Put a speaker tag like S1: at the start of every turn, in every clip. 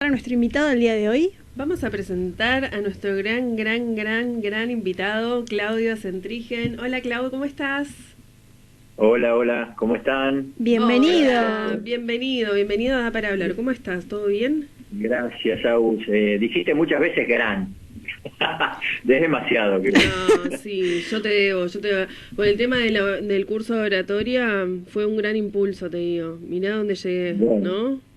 S1: a nuestro invitado del día de hoy?
S2: Vamos a presentar a nuestro gran invitado, Claudio Centrigen. Hola, Claudio, ¿cómo estás?
S3: Hola, hola, ¿cómo están?
S2: Hola,
S1: Bienvenido.
S2: bienvenido a Da para hablar. ¿Cómo estás? ¿Todo bien?
S3: Gracias, Agus. Dijiste muchas veces gran. Es demasiado, creo.
S2: No, sí, yo te debo. Con el tema del curso de oratoria fue un gran impulso, te digo. Mirá dónde llegué,
S3: Bueno,
S2: ¿no?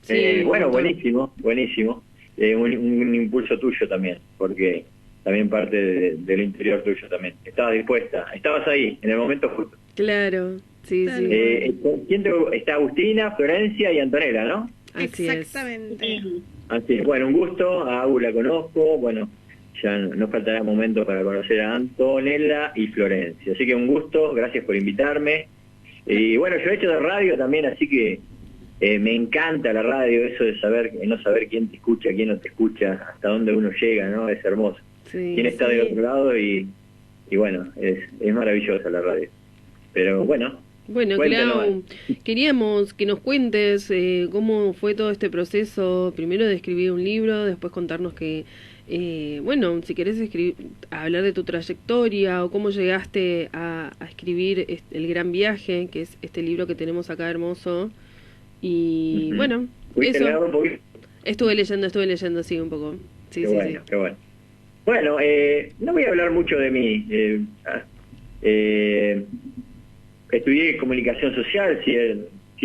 S2: Sí, un
S3: bueno,
S2: montón.
S3: buenísimo, buenísimo. Un impulso tuyo también, porque también parte del interior tuyo también. Estabas dispuesta, estabas ahí, en el momento justo.
S2: Claro, sí,
S1: Tal
S2: sí,
S1: cual.
S3: Está Agustina, Florencia y Antonella, ¿no?
S2: así es.
S1: Exactamente.
S3: Así es. Bueno, un gusto, a Agus la conozco, bueno, ya nos faltará momento para conocer a Antonella y Florencia. Así que un gusto, gracias por invitarme. Y bueno, yo he hecho de radio también, así que me encanta la radio, eso de no saber quién te escucha, quién no te escucha, hasta dónde uno llega, ¿no? Es hermoso. Quién
S2: Sí.
S3: está del otro lado y bueno, es maravillosa la radio. Pero bueno,
S2: Bueno,
S3: cuéntanos.
S2: Clau, queríamos que nos cuentes cómo fue todo este proceso, primero de escribir un libro, después contarnos bueno, si querés hablar de tu trayectoria o cómo llegaste a escribir El Gran Viaje, que es este libro que tenemos acá hermoso. Y
S3: Ujú.
S2: bueno,
S3: ¿Pudiste
S2: eso,
S3: leer un poquito?
S2: estuve leyendo, sí, un poco. Sí,
S3: Qué
S2: sí, sí.
S3: bueno, qué bueno. Bueno, no voy a hablar mucho de mí. Eh, Estudié comunicación social, si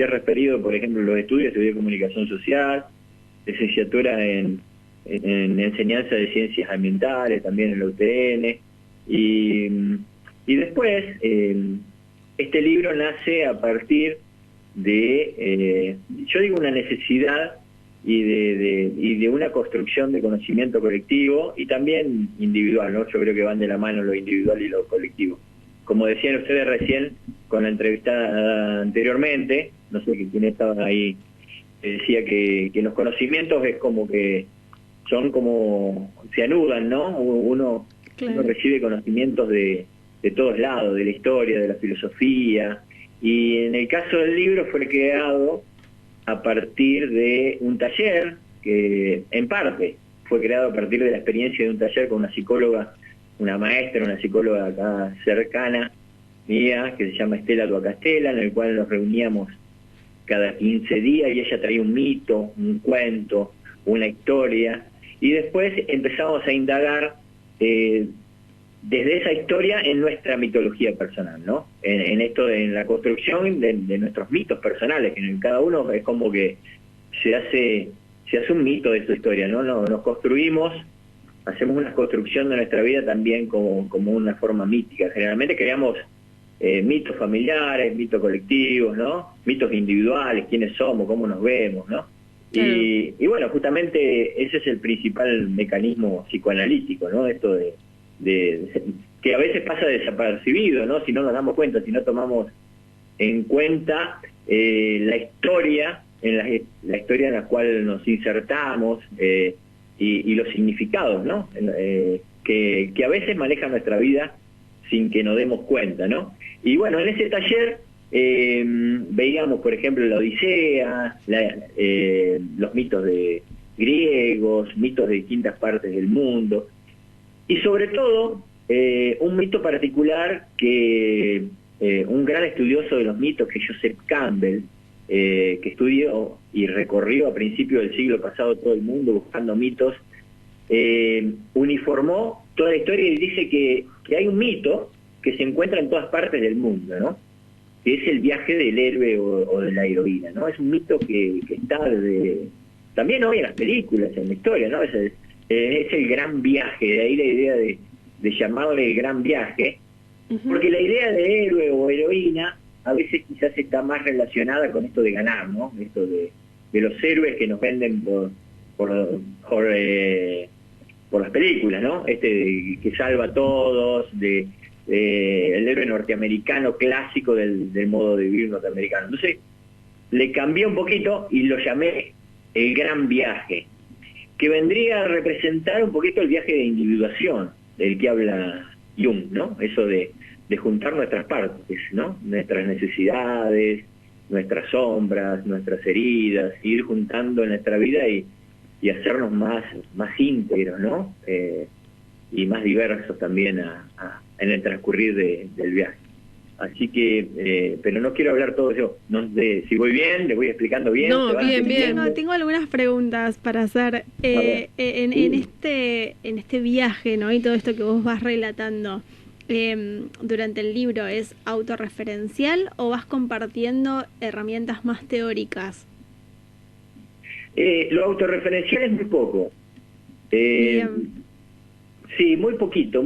S3: es referido, por ejemplo, los estudios, estudié comunicación social, licenciatura en enseñanza de ciencias ambientales, también en la UTN, y después este libro nace a partir yo digo, una necesidad y de una construcción de conocimiento colectivo y también individual, ¿no? Yo creo que van de la mano lo individual y lo colectivo. Como decían ustedes recién con la entrevistada anteriormente, no sé quién estaba ahí, decía que los conocimientos es como que son como, se anudan, ¿no? Uno
S1: Claro.
S3: recibe conocimientos de todos lados, de la historia, de la filosofía, y en el caso del libro fue creado a partir de un taller que, en parte, fue creado a partir de la experiencia de un taller con una psicóloga, una maestra, una psicóloga acá cercana mía, que se llama Estela Tuacastela, en el cual nos reuníamos cada 15 días y ella traía un mito, un cuento, una historia, y después empezamos a indagar desde esa historia en nuestra mitología personal, ¿no? En la construcción de nuestros mitos personales, que en cada uno es como que se hace un mito de su historia, ¿no? Nos construimos, hacemos una construcción de nuestra vida también como una forma mítica. Generalmente creamos mitos familiares, mitos colectivos, ¿no? Mitos individuales, quiénes somos, cómo nos vemos, ¿no?
S2: Claro.
S3: Y bueno, justamente ese es el principal mecanismo psicoanalítico, ¿no? Esto que a veces pasa desapercibido, ¿no? Si no nos damos cuenta, si no tomamos en cuenta la historia, la historia en la cual nos insertamos y los significados, ¿no? Que a veces manejan nuestra vida sin que nos demos cuenta, ¿no? Y bueno, en ese taller veíamos, por ejemplo, la Odisea, los mitos de griegos, mitos de distintas partes del mundo, y sobre todo un mito particular que un gran estudioso de los mitos, que es Joseph Campbell, que estudió y recorrió a principios del siglo pasado todo el mundo buscando mitos, uniformó toda la historia y dice que hay un mito que se encuentra en todas partes del mundo, ¿no? Que es el viaje del héroe o de la heroína, ¿no? Es un mito que está también hoy en las películas, en la historia, ¿no? Es el gran viaje, de ahí la idea de llamarle el gran viaje,
S2: Ujú.
S3: porque la idea de héroe o heroína a veces quizás está más relacionada con esto de ganar, ¿no? Esto de los héroes que nos venden por las películas, ¿no? Que salva a todos, el héroe norteamericano clásico del modo de vivir norteamericano. Entonces, le cambié un poquito y lo llamé el gran viaje, que vendría a representar un poquito el viaje de individuación del que habla Jung, ¿no? Eso de juntar nuestras partes, ¿no? Nuestras necesidades, nuestras sombras, nuestras heridas, ir juntando en nuestra vida y hacernos más íntegros, ¿no? Y más diversos también en el transcurrir del viaje. Así que, pero no quiero hablar todo yo. No sé si voy bien, le voy explicando bien.
S2: No, bien.
S1: Tengo algunas preguntas para hacer. En este viaje, ¿no? Y todo esto que vos vas relatando durante el libro, ¿es autorreferencial o vas compartiendo herramientas más teóricas?
S3: Lo autorreferencial es muy poco. Sí, muy poquito.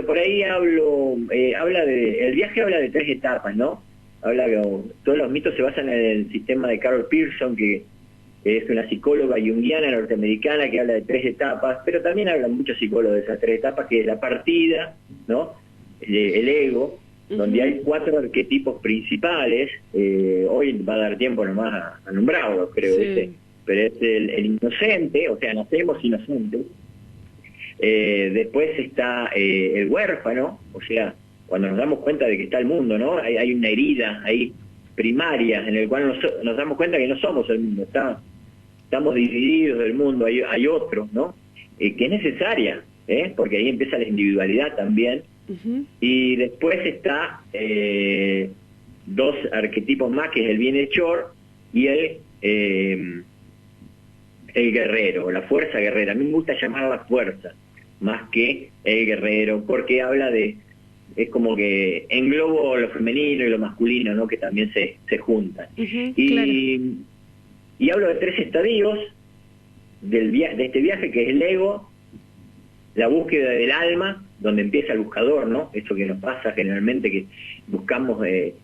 S3: Por ahí el viaje habla de 3 etapas, ¿no? Habla que todos los mitos se basan en el sistema de Carol Pearson, que es una psicóloga junguiana norteamericana que habla de 3 etapas, pero también hablan muchos psicólogos de esas 3 etapas, que es la partida, ¿no? El ego, donde hay 4 arquetipos principales. Hoy va a dar tiempo nomás a nombrarlos, creo,
S2: sí.
S3: Pero es el inocente, o sea, nacemos inocentes. Después está el huérfano, o sea, cuando nos damos cuenta de que está el mundo, ¿no? Hay una herida ahí primaria en el cual nos damos cuenta que no somos el mundo, estamos divididos del mundo, hay otro, ¿no? Que es necesaria, porque ahí empieza la individualidad también. Y después está 2 arquetipos más, que es el bienhechor y el guerrero, la fuerza guerrera. A mí me gusta llamarla fuerza, más que el guerrero, porque es como que englobo lo femenino y lo masculino, ¿no? Que también se juntan. Y hablo de 3 estadios de este viaje, que es el ego, la búsqueda del alma, donde empieza el buscador, ¿no? Esto que nos pasa generalmente, que buscamos que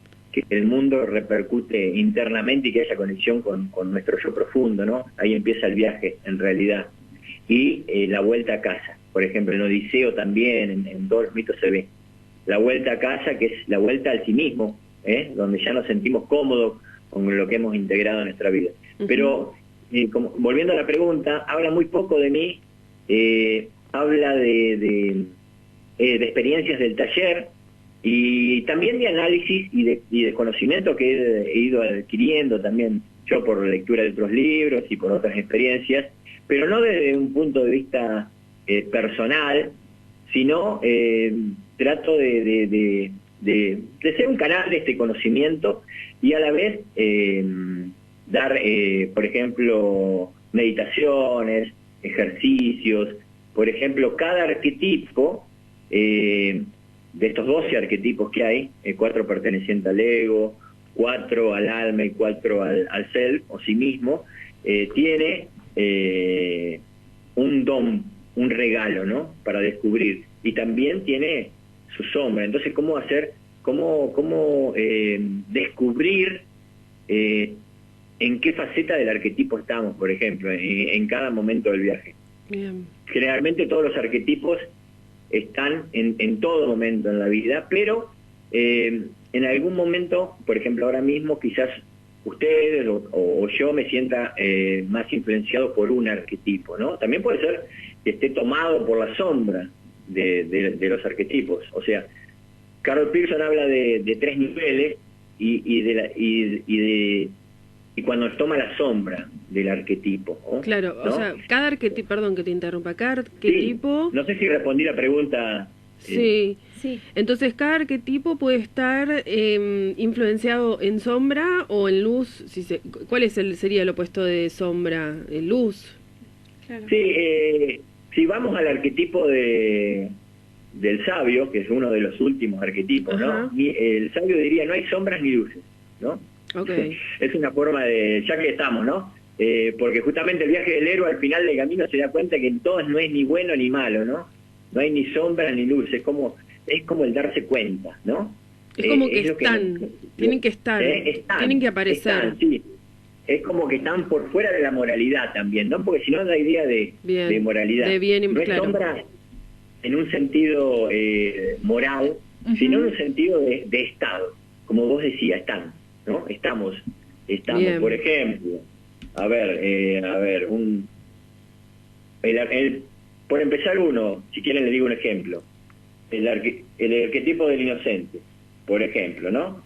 S3: el mundo repercute internamente y que haya conexión con nuestro yo profundo, ¿no? Ahí empieza el viaje, en realidad. Y la vuelta a casa, por ejemplo, en Odiseo también, en todos los mitos se ve. La vuelta a casa, que es la vuelta al sí mismo, donde ya nos sentimos cómodos con lo que hemos integrado en nuestra vida. Pero, volviendo a la pregunta, habla muy poco de mí, habla de experiencias del taller, y también de análisis y de conocimiento que he ido adquiriendo también yo por lectura de otros libros y por otras experiencias, pero no desde un punto de vista personal, sino trato de ser un canal de este conocimiento y a la vez dar, por ejemplo, meditaciones, ejercicios. Por ejemplo, cada arquetipo de estos 12 arquetipos que hay, 4 pertenecientes al ego, 4 al alma y 4 al self o sí mismo, tiene un don, un regalo, ¿no? Para descubrir. Y también tiene su sombra. Entonces, ¿cómo descubrir en qué faceta del arquetipo estamos, por ejemplo, en cada momento del viaje?
S2: Bien.
S3: Generalmente todos los arquetipos están en todo momento en la vida, pero en algún momento, por ejemplo ahora mismo, quizás ustedes o yo me sienta más influenciado por un arquetipo, ¿no? También puede ser que esté tomado por la sombra de los arquetipos. O sea, Carol Pearson habla de 3 niveles y cuando toma la sombra del arquetipo, ¿no?
S2: Claro, ¿no? O sea, cada arquetipo, perdón que te interrumpa, cada arquetipo...
S3: No sé si respondí la pregunta.
S2: Sí. Entonces, cada arquetipo puede estar influenciado en sombra o en luz. ¿Cuál sería el opuesto de sombra? Luz.
S1: Claro.
S3: Sí, si vamos al arquetipo del sabio, que es uno de los últimos arquetipos, ¿no? El sabio diría, no hay sombras ni luces, ¿no?
S2: Okay.
S3: Es una forma de, ya que estamos, ¿no? Porque justamente el viaje del héroe al final del camino se da cuenta que en todos no es ni bueno ni malo, ¿no? No hay ni sombra ni luz, es como el darse cuenta, ¿no?
S2: Es como que están, tienen que estar, tienen que aparecer.
S3: Sí. Es como que están por fuera de la moralidad también, ¿no? Porque si no da idea de moralidad.
S2: De bien,
S3: no es sombra en un sentido moral, sino en un sentido de estado. Como vos decías, están, ¿no? Estamos. Bien. Por ejemplo, por empezar si quieren le digo un ejemplo. El arquetipo del inocente, por ejemplo, ¿no?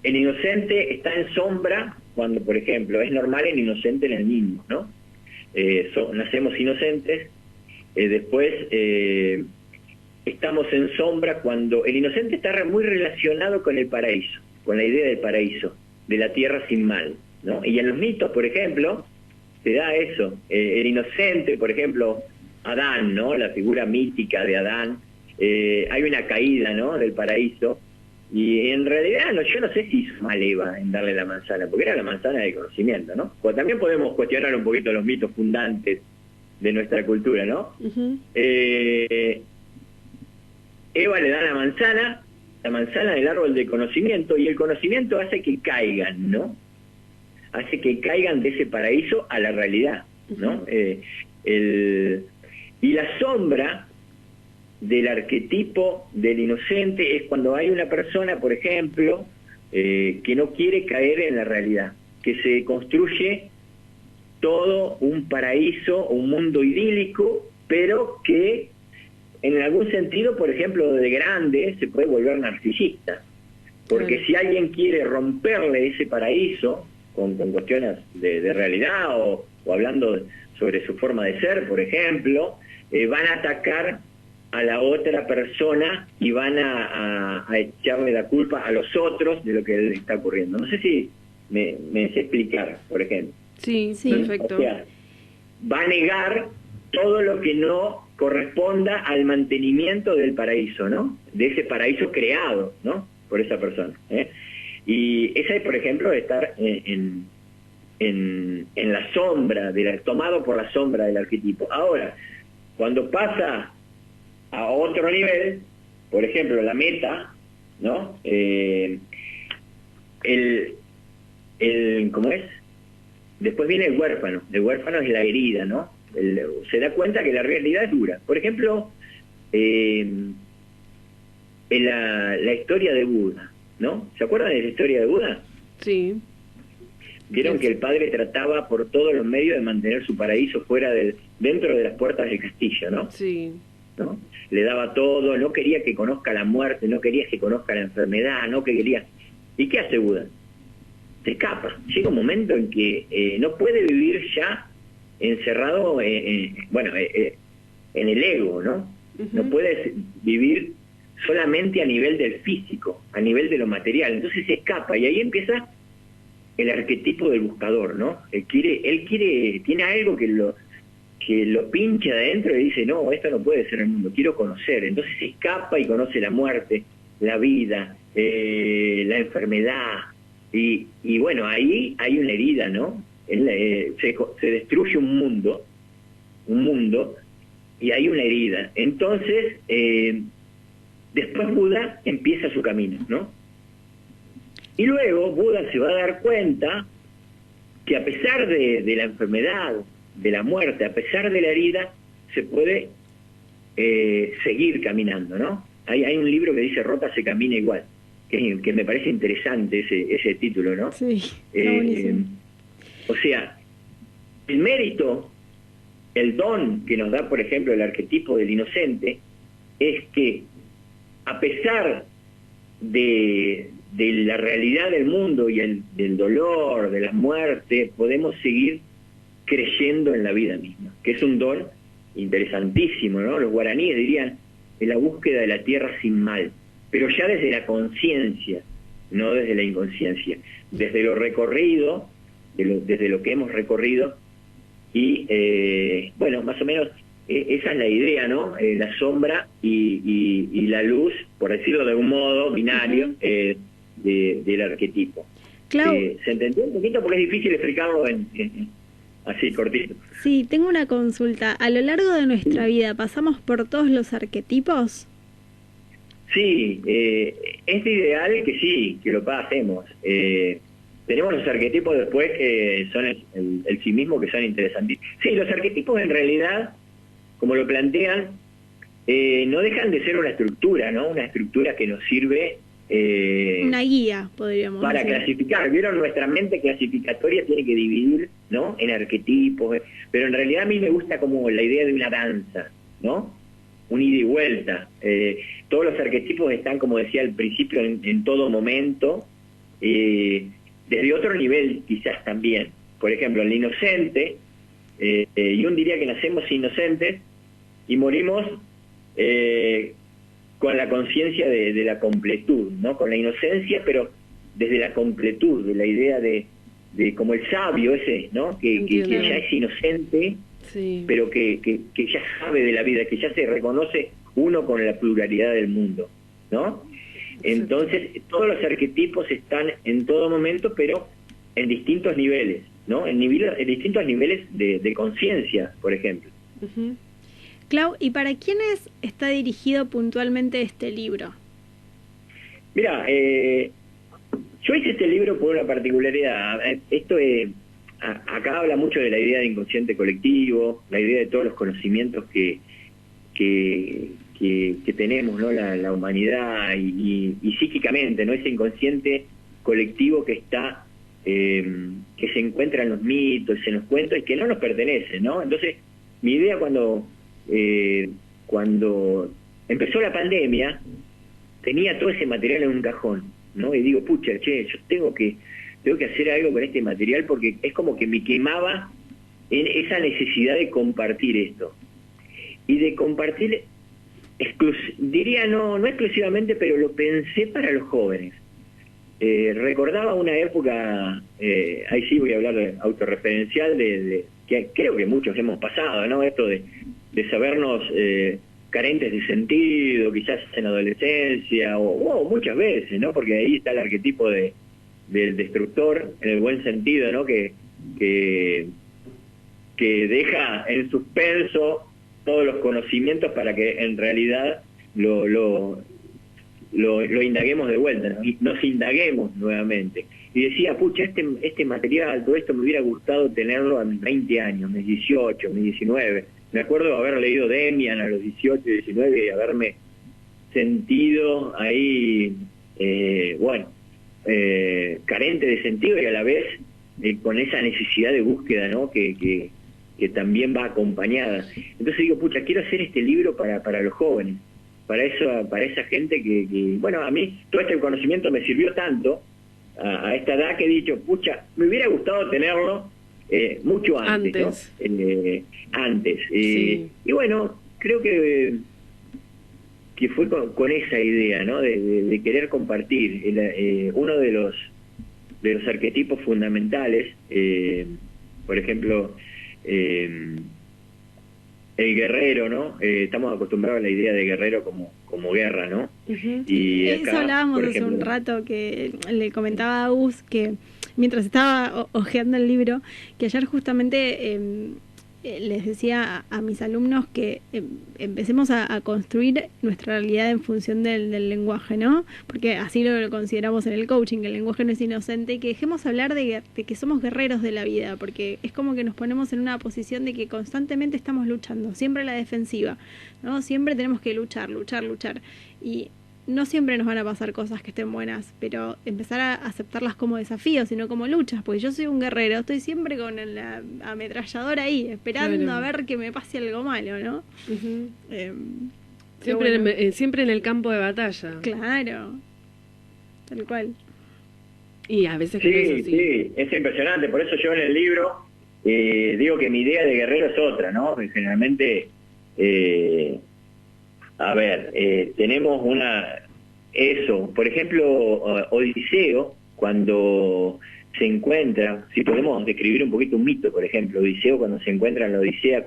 S3: el inocente está en sombra cuando, por ejemplo, es normal el inocente en el niño, ¿no? Nacemos inocentes, después estamos en sombra cuando el inocente está muy relacionado con el paraíso, con la idea del paraíso, de la tierra sin mal, ¿no? Y en los mitos, por ejemplo, se da eso, el inocente, por ejemplo, Adán, ¿no? La figura mítica de Adán, hay una caída, ¿no? Del paraíso, y en realidad yo no sé si hizo mal Eva en darle la manzana, porque era la manzana del conocimiento, ¿no? Pues también podemos cuestionar un poquito los mitos fundantes de nuestra cultura, ¿no? Eva le da la manzana del árbol del conocimiento, y el conocimiento hace que caigan, ¿no? Hace que caigan de ese paraíso a la realidad, ¿no? Y la sombra del arquetipo del inocente es cuando hay una persona, por ejemplo, que no quiere caer en la realidad, que se construye todo un paraíso, un mundo idílico, pero que en algún sentido, por ejemplo, de grande, se puede volver narcisista. Porque si alguien quiere romperle ese paraíso, con cuestiones de realidad o hablando sobre su forma de ser, por ejemplo, van a atacar a la otra persona y van a echarle la culpa a los otros de lo que le está ocurriendo. No sé si me sé explicar, por ejemplo.
S2: Sí, perfecto.
S3: O sea, va a negar todo lo que no corresponda al mantenimiento del paraíso, ¿no? De ese paraíso creado, ¿no? Por esa persona. Y esa es, por ejemplo, estar en la sombra, tomado por la sombra del arquetipo. Ahora, cuando pasa a otro nivel, por ejemplo, la meta, ¿no? ¿Cómo es? Después viene el huérfano. El huérfano es la herida, ¿no? Se da cuenta que la realidad es dura. Por ejemplo, en la historia de Buda, ¿no? ¿Se acuerdan de la historia de Buda?
S2: Sí.
S3: Vieron que el padre trataba por todos los medios de mantener su paraíso dentro de las puertas del castillo, ¿no?
S2: Sí.
S3: ¿No? Le daba todo, no quería que conozca la muerte, no quería que conozca la enfermedad, no quería... ¿Y qué hace Buda? Se escapa. Llega un momento en que no puede vivir ya encerrado en el ego, ¿no? No puede vivir solamente a nivel del físico, a nivel de lo material. Entonces se escapa y ahí empieza el arquetipo del buscador, ¿no? Él quiere, tiene algo que lo pincha de adentro y dice, no, esto no puede ser el mundo, quiero conocer. Entonces se escapa y conoce la muerte, la vida, la enfermedad. Y bueno, ahí hay una herida, ¿no? Se destruye un mundo, y hay una herida. Entonces, después Buda empieza su camino, ¿no? Y luego Buda se va a dar cuenta que a pesar de la enfermedad, de la muerte, a pesar de la herida, se puede seguir caminando, ¿no? Hay un libro que dice Rota se camina igual, que me parece interesante ese título, ¿no?
S1: Sí, está buenísimo.
S3: O sea, el mérito, el don que nos da, por ejemplo, el arquetipo del inocente, es que a pesar de la realidad del mundo y del dolor, de la muerte, podemos seguir creyendo en la vida misma, que es un don interesantísimo, ¿no? Los guaraníes dirían, en la búsqueda de la tierra sin mal, pero ya desde la conciencia, no desde la inconsciencia, desde lo recorrido, desde lo que hemos recorrido, y bueno, más o menos esa es la idea, ¿no? La sombra y la luz, por decirlo de un modo binario, del arquetipo.
S1: Clau,
S3: ¿se entendió un poquito? Porque es difícil explicarlo así cortito.
S1: Sí, tengo una consulta. ¿A lo largo de nuestra vida pasamos por todos los arquetipos?
S3: Sí, es ideal que sí, que lo pasemos. Tenemos los arquetipos después que son el sí mismo, que son interesantes. Sí, los arquetipos en realidad, como lo plantean, no dejan de ser una estructura, ¿no? Una estructura que nos sirve...
S1: una guía, podríamos
S3: para
S1: decir.
S3: clasificar. Vieron, nuestra mente clasificatoria tiene que dividir, ¿no? En arquetipos, pero en realidad a mí me gusta como la idea de una danza, ¿no? Un ida y vuelta. Todos los arquetipos están, como decía al principio, en todo momento, desde otro nivel quizás también. Por ejemplo, el inocente, y uno diría que nacemos inocentes y morimos con la conciencia de la completud, ¿no? Con la inocencia, pero desde la completud, de la idea de como el sabio ese, ¿no? Que ya es inocente,
S2: sí,
S3: pero que ya sabe de la vida, que ya se reconoce uno con la pluralidad del mundo, ¿no? Entonces, todos los arquetipos están en todo momento, pero en distintos niveles, ¿no? En distintos niveles de conciencia, por ejemplo.
S2: uh-huh.
S1: Clau, ¿y para quiénes está dirigido puntualmente este libro?
S3: Mira, yo hice este libro por una particularidad. Esto acá habla mucho de la idea de inconsciente colectivo, la idea de todos los conocimientos que tenemos, ¿no? La humanidad y psíquicamente, ¿no? Ese inconsciente colectivo que está, que se encuentra en los mitos, en los cuentos y que no nos pertenece, ¿no? Entonces, mi idea cuando empezó la pandemia, tenía todo ese material en un cajón, ¿no? Y digo, pucha, yo tengo que hacer algo con este material porque es como que me quemaba en esa necesidad de compartir esto. Y de compartir, diría no exclusivamente, pero lo pensé para los jóvenes. Recordaba una época, ahí sí voy a hablar de autorreferencial, que creo que muchos hemos pasado, ¿no? Esto de sabernos carentes de sentido, quizás en la adolescencia, o muchas veces, ¿no? Porque ahí está el arquetipo del destructor, en el buen sentido, ¿no? Que deja en suspenso todos los conocimientos para que en realidad lo indaguemos de vuelta, ¿no? Y nos indaguemos nuevamente. Y decía, pucha, este material, todo esto me hubiera gustado tenerlo a mis 20 años, mis 18, mis 19. Me acuerdo de haber leído Demian a los 18 y 19 y haberme sentido ahí, carente de sentido y a la vez con esa necesidad de búsqueda, ¿no? Que también va acompañada. Entonces digo, pucha, quiero hacer este libro para los jóvenes, para esa gente que bueno, a mí todo este conocimiento me sirvió tanto a esta edad que he dicho, pucha, me hubiera gustado tenerlo mucho antes. ¿No? Antes.
S2: Sí.
S3: Y bueno, creo que fue con esa idea, ¿no? De querer compartir. Uno de los arquetipos fundamentales, por ejemplo, el guerrero, ¿no? Estamos acostumbrados a la idea de guerrero como guerra, ¿no?
S1: Uh-huh.
S3: Y acá,
S1: eso hablábamos
S3: por
S1: hace
S3: ejemplo,
S1: un rato, que le comentaba a Gus que mientras estaba hojeando el libro, que ayer justamente les decía a mis alumnos que empecemos a construir nuestra realidad en función del lenguaje, ¿no? Porque así lo consideramos en el coaching, que el lenguaje no es inocente, y que dejemos hablar de que somos guerreros de la vida, porque es como que nos ponemos en una posición de que constantemente estamos luchando, siempre a la defensiva, ¿no? Siempre tenemos que luchar. Y no siempre nos van a pasar cosas que estén buenas, pero empezar a aceptarlas como desafíos, sino como luchas, porque yo soy un guerrero, estoy siempre con la ametralladora ahí, esperando a ver que me pase algo malo, ¿no?
S2: Uh-huh.
S1: Siempre,
S2: bueno. Siempre en el campo de batalla.
S1: Claro, tal cual.
S2: Y a veces
S3: sí, es impresionante, por eso yo en el libro digo que mi idea de guerrero es otra, ¿no? Generalmente... tenemos por ejemplo, Odiseo, cuando se encuentra, si podemos describir un poquito un mito, por ejemplo, Odiseo cuando se encuentra en la Odisea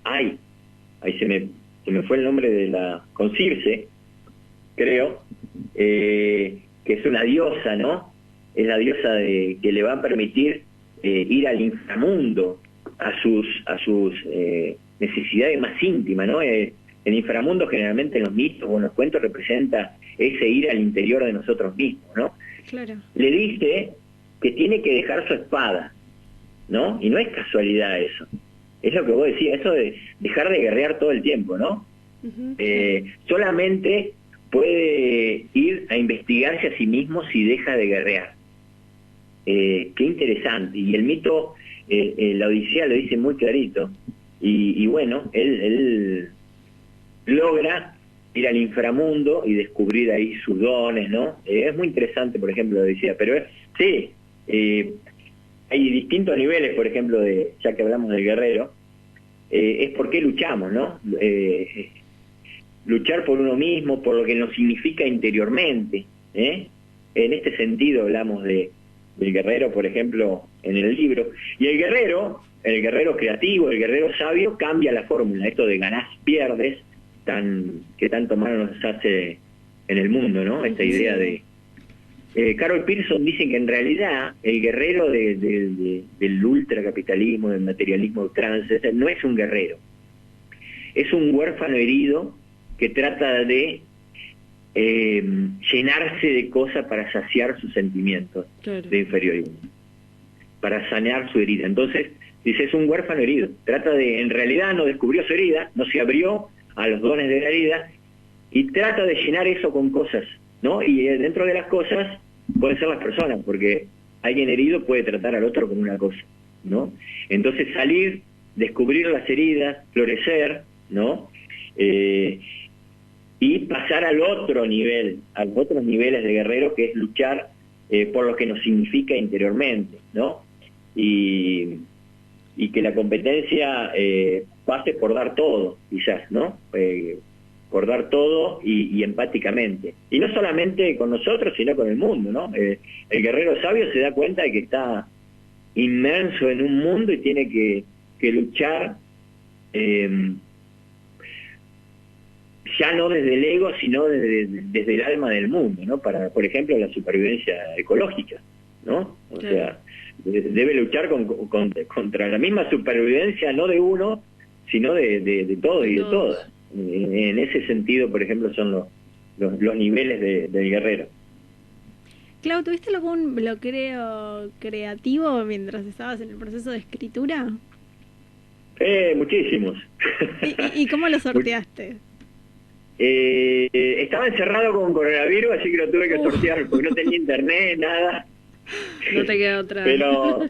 S3: ahí se me fue el nombre con Circe, creo, que es una diosa, ¿no? Es la diosa que le va a permitir ir al inframundo, a sus necesidades más íntimas, ¿no? El inframundo generalmente en los mitos o en los cuentos representa ese ir al interior de nosotros mismos, ¿no?
S1: Claro.
S3: Le dice que tiene que dejar su espada, ¿no? Y no es casualidad eso. Es lo que vos decías, eso de dejar de guerrear todo el tiempo, ¿no?
S1: Uh-huh.
S3: Solamente puede ir a investigarse a sí mismo si deja de guerrear. Qué interesante. Y el mito, la Odisea lo dice muy clarito. Y bueno, él logra ir al inframundo y descubrir ahí sus dones, ¿no? Es muy interesante, por ejemplo, lo decía, pero sí, hay distintos niveles, por ejemplo, ya que hablamos del guerrero, es por qué luchamos, ¿no? Luchar por uno mismo, por lo que nos significa interiormente, ¿eh? En este sentido hablamos del guerrero, por ejemplo, en el libro. Y el guerrero creativo, el guerrero sabio, cambia la fórmula. Esto de ganás, pierdes, que tanto mal nos hace en el mundo, ¿no? Esta idea de... Carol Pearson dice que en realidad el guerrero del ultracapitalismo, del materialismo trans, no es un guerrero. Es un huérfano herido que trata de llenarse de cosas para saciar sus sentimientos de inferioridad, para sanear su herida. Entonces, dice, es un huérfano herido. En realidad no descubrió su herida, no se abrió a los dones de la herida, y trata de llenar eso con cosas, ¿no? Y dentro de las cosas pueden ser las personas, porque alguien herido puede tratar al otro como una cosa, ¿no? Entonces salir, descubrir las heridas, florecer, ¿no? Y pasar al otro nivel, a los otros niveles de guerrero, que es luchar por lo que nos significa interiormente, ¿no? Y que la competencia pase por dar todo, quizás, ¿no? Por dar todo y empáticamente. Y no solamente con nosotros, sino con el mundo, ¿no? El guerrero sabio se da cuenta de que está inmerso en un mundo y tiene que luchar ya no desde el ego, sino desde el alma del mundo, ¿no? Para, por ejemplo, la supervivencia ecológica, ¿no? O sea, debe luchar contra la misma supervivencia, no de uno, sino de todos y de todas. En ese sentido, por ejemplo, son los niveles del guerrero.
S1: Clau, ¿tuviste algún bloqueo creativo mientras estabas en el proceso de escritura?
S3: Muchísimos.
S1: ¿Y cómo lo sorteaste?
S3: Estaba encerrado con coronavirus, así que lo tuve que sortear porque no tenía internet, nada.
S2: No te queda otra.
S3: Pero,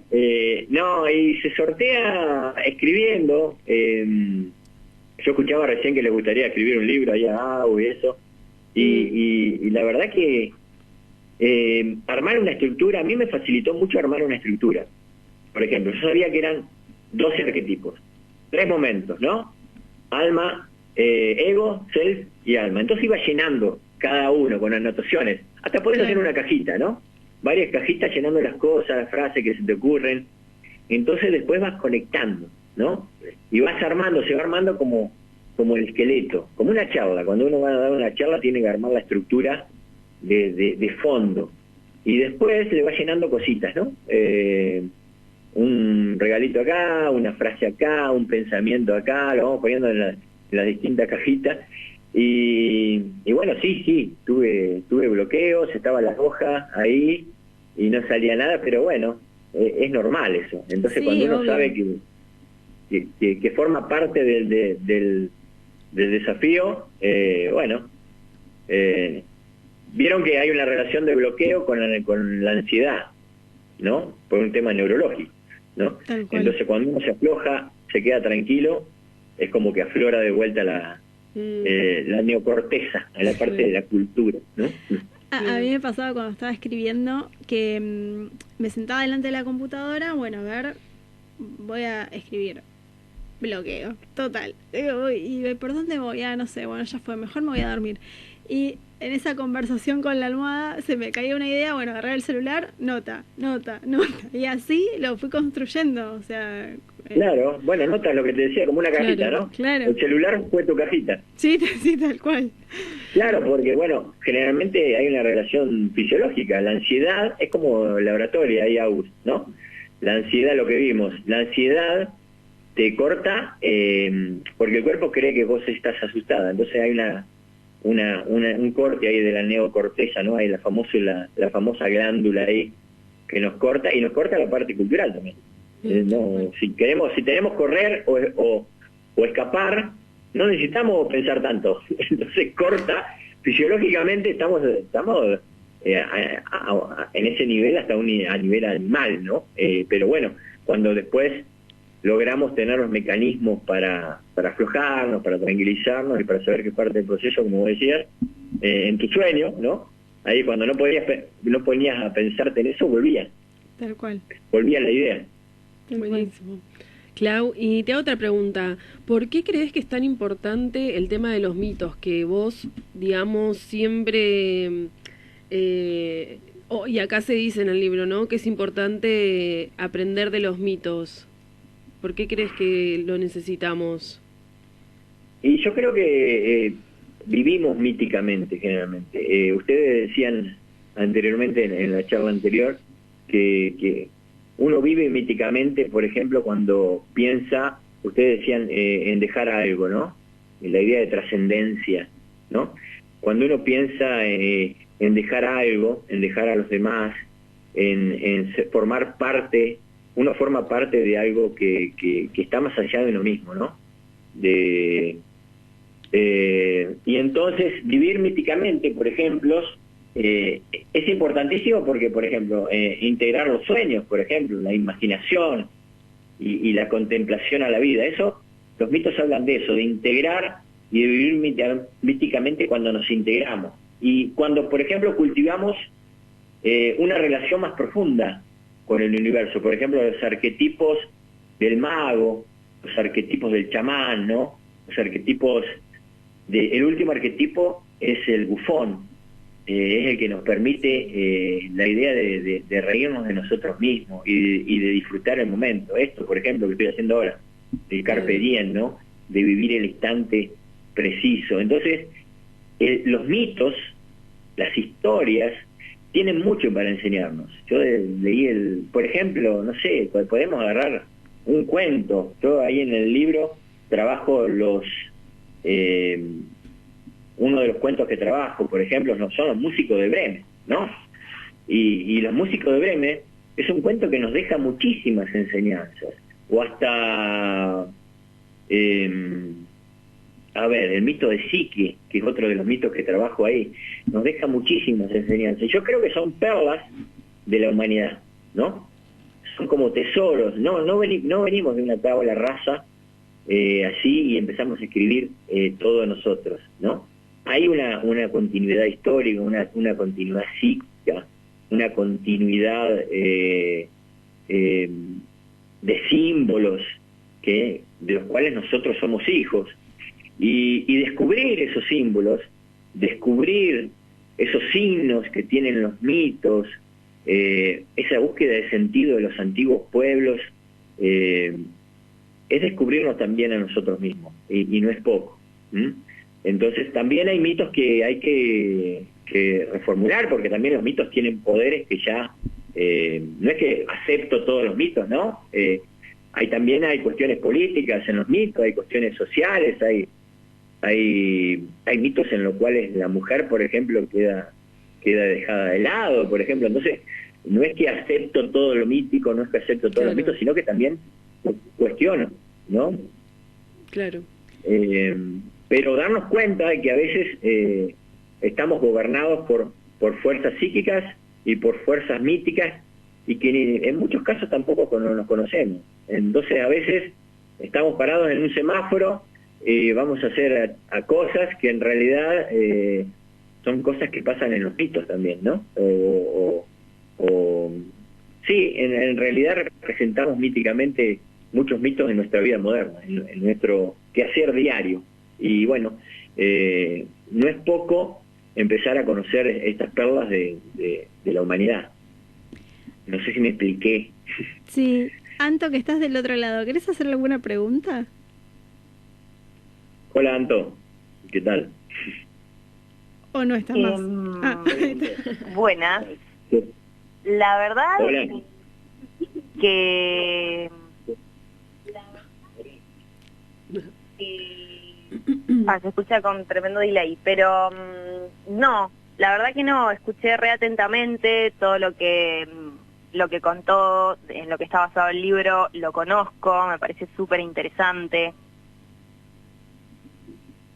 S3: no, y se sortea escribiendo. Yo escuchaba recién que les gustaría escribir un libro allá y eso. Y la verdad que armar una estructura, a mí me facilitó mucho armar una estructura. Por ejemplo, yo sabía que eran 12 arquetipos, 3 momentos, ¿no? Alma, ego, self y alma. Entonces iba llenando cada uno con anotaciones. Hasta podés hacer una cajita, ¿no? Varias cajitas llenando las cosas, las frases que se te ocurren. Entonces después vas conectando, ¿no? Y vas armando, se va armando como el esqueleto, como una charla. Cuando uno va a dar una charla tiene que armar la estructura de fondo. Y después le va llenando cositas, ¿no? Un regalito acá, una frase acá, un pensamiento acá, lo vamos poniendo en las distintas cajitas. Y bueno, sí, tuve bloqueos, estaba la hoja ahí y no salía nada, pero bueno, es normal eso. Entonces sí, cuando uno sabe que forma parte del desafío, bueno, vieron que hay una relación de bloqueo con la ansiedad, ¿no? Por un tema neurológico, ¿no? Entonces cuando uno se afloja, se queda tranquilo, es como que aflora de vuelta la neocorteza, a la parte de la cultura, ¿no?
S1: A mí me pasaba cuando estaba escribiendo que me sentaba delante de la computadora, bueno, a ver, voy a escribir. Bloqueo, total. ¿Y por dónde voy? No sé, bueno, ya fue, mejor me voy a dormir. Y en esa conversación con la almohada se me caía una idea, bueno, agarré el celular, nota. Y así lo fui construyendo, o sea...
S3: Claro, bueno, nota lo que te decía, como una cajita,
S1: claro,
S3: ¿no?
S1: Claro.
S3: El celular fue tu cajita.
S1: Sí, tal cual.
S3: Claro, porque, bueno, generalmente hay una relación fisiológica. La ansiedad es como laboratorio, ahí ¿no? La ansiedad, lo que vimos, la ansiedad te corta porque el cuerpo cree que vos estás asustada. Entonces hay un corte ahí de la neocorteza, ¿no? Hay la famosa glándula ahí que nos corta, y nos corta la parte cultural también. No, si tenemos correr o escapar, no necesitamos pensar tanto. Entonces corta, fisiológicamente estamos en ese nivel hasta a nivel animal, ¿no? Pero bueno, cuando después logramos tener los mecanismos para aflojarnos, para tranquilizarnos y para saber que parte del proceso, como vos decías, en tu sueño, ¿no? Ahí cuando no ponías a pensarte en eso, volvía
S1: Tal cual.
S3: la idea.
S2: Buenísimo. Clau, y te hago otra pregunta. ¿Por qué crees que es tan importante el tema de los mitos? Que vos, digamos, siempre... y acá se dice en el libro, ¿no? Que es importante aprender de los mitos. ¿Por qué crees que lo necesitamos?
S3: Y yo creo que vivimos míticamente, generalmente. Ustedes decían anteriormente, en la charla anterior, que uno vive míticamente, por ejemplo, cuando piensa, ustedes decían, en dejar algo, ¿no? En la idea de trascendencia, ¿no? Cuando uno piensa en dejar algo, en dejar a los demás, en formar parte, uno forma parte de algo que está más allá de uno mismo, ¿no? Y entonces vivir míticamente, por ejemplo, es importantísimo porque, por ejemplo, integrar los sueños, por ejemplo, la imaginación y la contemplación a la vida, eso, los mitos hablan de eso, de integrar y de vivir míticamente cuando nos integramos. Y cuando, por ejemplo, cultivamos una relación más profunda con el universo, por ejemplo, los arquetipos del mago, los arquetipos del chamán, ¿no? Los arquetipos el último arquetipo es el bufón, es el que nos permite la idea de reírnos de nosotros mismos y de disfrutar el momento. Esto, por ejemplo, que estoy haciendo ahora, el carpe diem, ¿no? De vivir el instante preciso. Entonces, los mitos, las historias, tienen mucho para enseñarnos. Yo leí por ejemplo, no sé, podemos agarrar un cuento. Yo ahí en el libro trabajo uno de los cuentos que trabajo, por ejemplo, son los músicos de Bremen, ¿no? Y los músicos de Bremen es un cuento que nos deja muchísimas enseñanzas. O hasta, el mito de Psique, que es otro de los mitos que trabajo ahí, nos deja muchísimas enseñanzas. Yo creo que son perlas de la humanidad, ¿no? Son como tesoros. No venimos de una tabla rasa así y empezamos a escribir todo nosotros, ¿no? Hay una continuidad histórica, una continuidad psíquica, una continuidad de símbolos de los cuales nosotros somos hijos. Y descubrir esos símbolos, descubrir esos signos que tienen los mitos, esa búsqueda de sentido de los antiguos pueblos, es descubrirnos también a nosotros mismos, y no es poco. Entonces también hay mitos que hay que reformular, porque también los mitos tienen poderes que ya, no es que acepto todos los mitos, ¿no? También hay cuestiones políticas en los mitos, hay cuestiones sociales, hay mitos en los cuales la mujer, por ejemplo, queda dejada de lado, por ejemplo. Entonces, no es que acepto todo lo mítico, no es que acepto todos los mitos, sino que también cuestiono, ¿no?
S2: Claro.
S3: Pero darnos cuenta de que a veces estamos gobernados por fuerzas psíquicas y por fuerzas míticas, y que en muchos casos tampoco nos conocemos. Entonces a veces estamos parados en un semáforo y vamos a hacer a cosas que en realidad son cosas que pasan en los mitos también, ¿no? Sí, en realidad representamos míticamente muchos mitos en nuestra vida moderna, en nuestro quehacer diario. Y bueno, no es poco empezar a conocer estas perlas de la humanidad. No sé si me expliqué.
S1: Sí. Anto, que estás del otro lado, ¿querés hacerle alguna pregunta?
S3: Hola, Anto. ¿Qué tal?
S1: ¿O no estás más?
S4: Buenas. La verdad
S3: Hola.
S4: que... se escucha con tremendo delay, pero no, la verdad que no, escuché re atentamente todo lo que contó, en lo que está basado el libro, lo conozco, me parece súper interesante.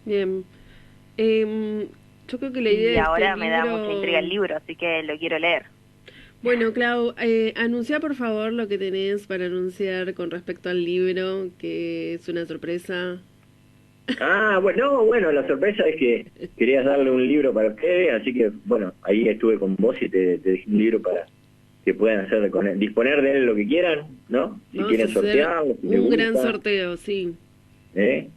S2: Bien. Yo creo que la idea
S4: y
S2: de
S4: ahora
S2: este
S4: me da
S2: libro...
S4: mucha intriga el libro, así que lo quiero leer.
S2: Bueno, Clau, anuncia por favor lo que tenés para anunciar con respecto al libro, que es una sorpresa.
S3: Bueno, la sorpresa es que querías darle un libro para ustedes, así que, bueno, ahí estuve con vos y te dejé un libro para que puedan hacer con él, disponer de él lo que quieran, ¿no? Si
S2: Vamos
S3: quieren
S2: a hacer
S3: sortearlo, si les
S2: un
S3: gusta.
S2: gran sorteo, sí.
S3: Sí.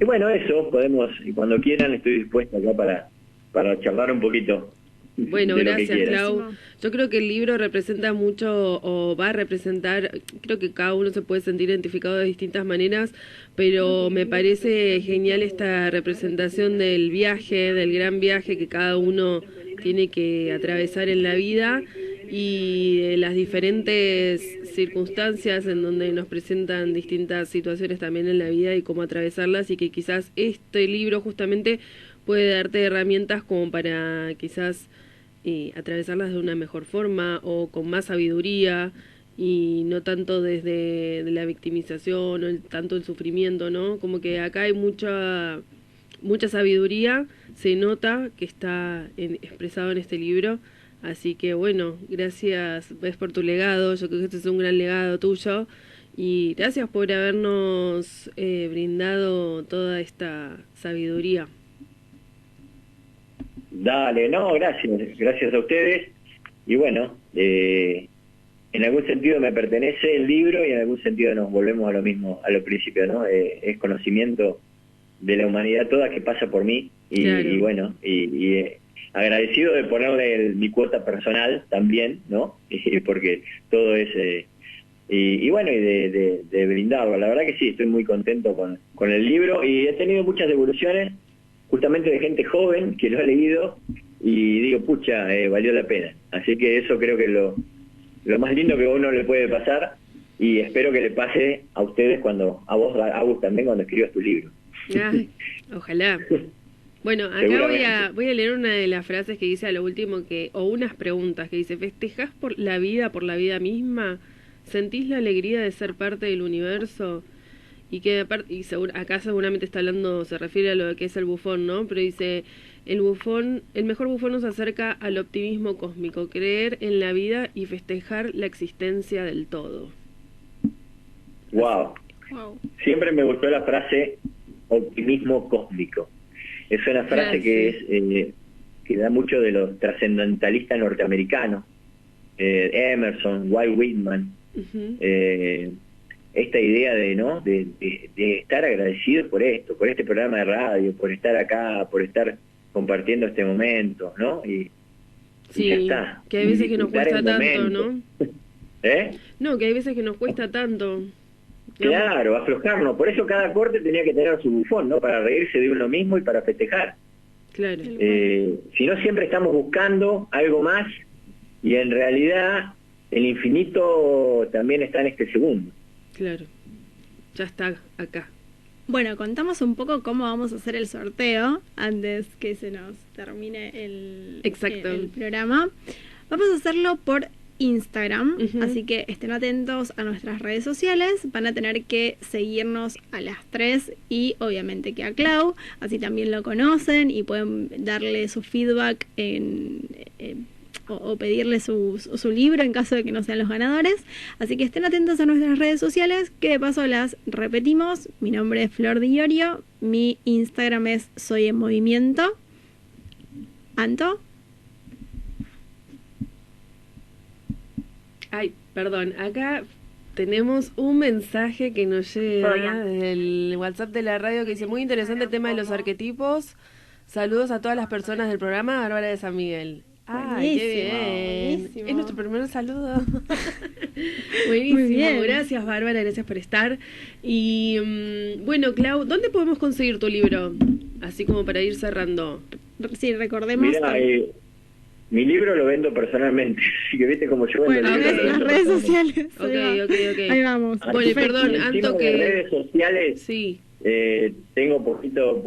S3: Y bueno, eso, podemos, y cuando quieran estoy dispuesto acá para charlar un poquito.
S2: Bueno,
S3: de lo que
S2: gracias,
S3: quieran.
S2: Clau. Yo creo que el libro representa mucho, o va a representar, creo que cada uno se puede sentir identificado de distintas maneras, pero me parece genial esta representación del viaje, del gran viaje que cada uno tiene que atravesar en la vida y de las diferentes circunstancias en donde nos presentan distintas situaciones también en la vida y cómo atravesarlas, y que quizás este libro justamente puede darte herramientas como para quizás atravesarlas de una mejor forma o con más sabiduría, y no tanto desde de la victimización o tanto el sufrimiento, ¿no? Como que acá hay mucha sabiduría, se nota que está expresado en este libro. Así que bueno, gracias por tu legado, yo creo que este es un gran legado tuyo, y gracias por habernos brindado toda esta sabiduría.
S3: Dale, no, gracias a ustedes. Y bueno, en algún sentido me pertenece el libro y en algún sentido nos volvemos a lo mismo, a lo principio, ¿no? Es conocimiento de la humanidad toda que pasa por mí y,
S2: claro.
S3: Y bueno, agradecido de ponerle mi cuota personal también, ¿no? Porque todo es... y bueno, y de brindarlo. La verdad que sí, estoy muy contento con el libro y he tenido muchas devoluciones justamente de gente joven que lo ha leído y digo, pucha, valió la pena. Así que eso creo que es lo más lindo que a uno le puede pasar, y espero que le pase a ustedes a vos, Agus, también cuando escribas tu libro.
S2: Ay, ojalá. Bueno, acá voy a leer una de las frases que dice a lo último, o unas preguntas que dice: ¿festejás por la vida misma? ¿Sentís la alegría de ser parte del universo? Y que acá seguramente está hablando, se refiere a lo que es el bufón, ¿no? Pero dice, el mejor bufón nos acerca al optimismo cósmico, creer en la vida y festejar la existencia del todo.
S3: Wow. Siempre me gustó la frase optimismo cósmico. Es una frase que da mucho de los trascendentalistas norteamericanos, Emerson, Walt Whitman. Esta idea de estar agradecido por esto, por este programa de radio, por estar acá, por estar compartiendo este momento, ¿no? Y ya está.
S2: Que hay veces que nos cuesta tanto, ¿no? No, que hay veces que nos cuesta tanto.
S3: Claro, aflojarnos. Por eso cada corte tenía que tener su bufón, ¿no? Para reírse de uno mismo y para festejar.
S2: Claro.
S3: Si no, siempre estamos buscando algo más, y en realidad el infinito también está en este segundo.
S2: Claro, ya está acá.
S1: Bueno, contamos un poco cómo vamos a hacer el sorteo antes que se nos termine el programa. Vamos a hacerlo por Instagram, así que estén atentos a nuestras redes sociales. Van a tener que seguirnos a las 3 y obviamente que a Clau, así también lo conocen y pueden darle su feedback o pedirle su libro en caso de que no sean los ganadores. Así que estén atentos a nuestras redes sociales, que de paso las repetimos. Mi nombre es Flor Di Iorio, mi Instagram es Soy en Movimiento. ¿Anto?
S2: Ay, perdón, acá tenemos un mensaje que nos llega del WhatsApp de la radio que dice: muy interesante el tema de los arquetipos. Saludos a todas las personas del programa. Bárbara de San Miguel. ¡Ay, qué bien!
S1: Buenísimo.
S2: Es nuestro primer saludo. Buenísimo. Muy bien. Gracias, Bárbara, gracias por estar. Y bueno, Clau, ¿dónde podemos conseguir tu libro? Así como para ir cerrando.
S1: Sí, recordemos.
S3: Mira, mi libro lo vendo personalmente, así que viste como yo vendo el libro.
S1: En las redes sociales.
S2: Ok.
S1: Ahí vamos.
S2: Bueno, perdón, Anto, que...
S3: En redes sociales
S2: sí.
S3: Tengo poquito,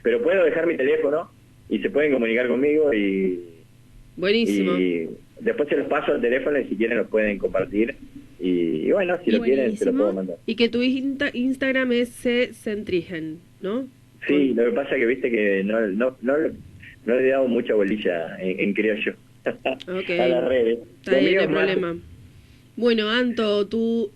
S3: pero puedo dejar mi teléfono y se pueden comunicar conmigo y...
S2: Buenísimo.
S3: Y después se los paso al teléfono y si quieren lo pueden compartir. Y bueno, si lo quieren, se lo puedo mandar.
S2: Y que tu Instagram es Centrigen, ¿no?
S3: Sí, lo que pasa es que viste que no le he dado mucha bolilla en criollo.
S2: Ok.
S3: a las redes.
S2: Está bien, no hay
S3: Lo mío es más-
S2: problema. Bueno, Anto, tu